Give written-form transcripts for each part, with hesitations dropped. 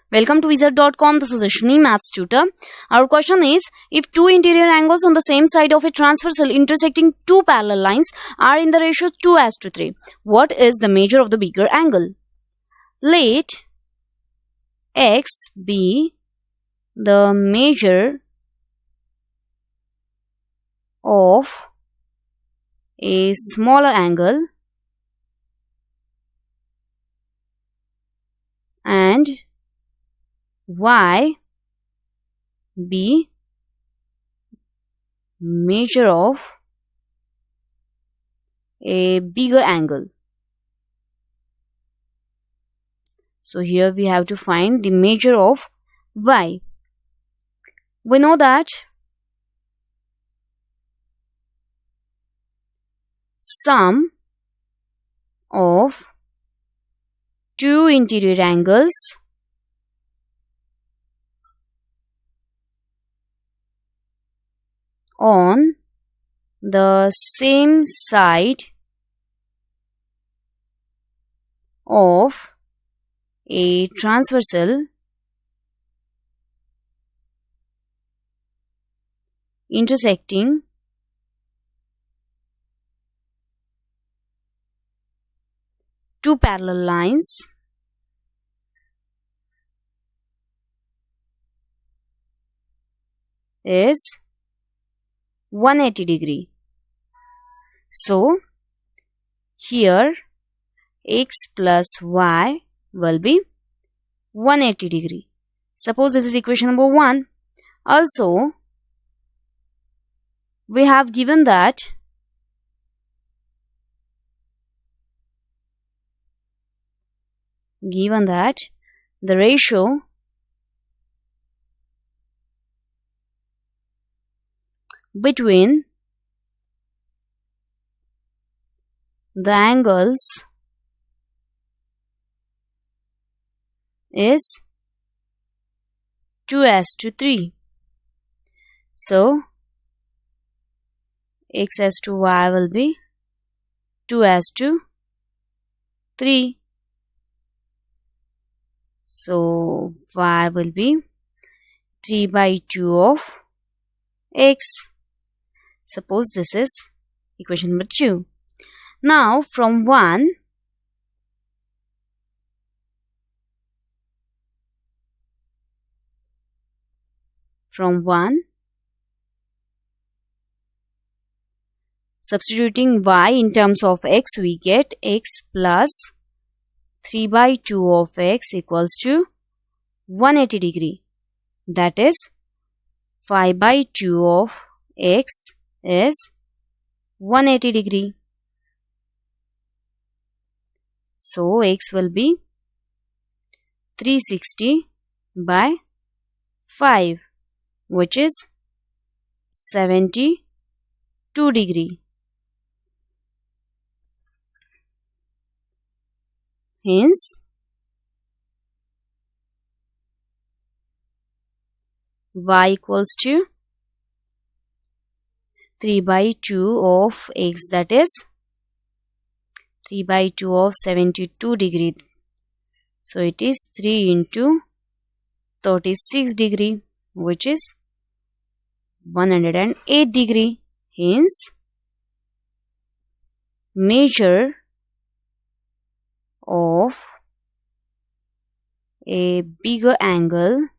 Welcome to Wizard.com. This is Ashwini, Maths tutor. Our question is, if two interior angles on the same side of a transversal intersecting two parallel lines are in the ratio 2:3, what is the measure of the bigger angle? Let x be the measure of a smaller angle and y be measure of a bigger angle. So here we have to find the measure of y. We know that sum of two interior angles on the same side of a transversal intersecting two parallel lines is 180 degree. So here x plus y will be 180 degree. Suppose this is equation number 1. Also, we have given that the ratio between the angles is 2:3. So x as to y will be 2:3. So y will be 3/2 of x. Suppose this is equation number 2. Now from 1, substituting y in terms of x, we get x plus 3/2 of x equals to 180 degree. That is 5/2 of x is 180 degree. So x will be 360/5, which is 72 degree. Hence, y equals to 3/2 of x, that is 3/2 of 72 degree. So it is 3 into 36 degree, which is 108 degree. Hence, measure of a bigger angle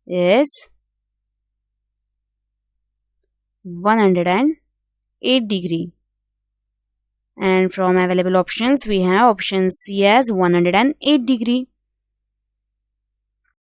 is 108 degree. And from available options, we have option C as 108 degree.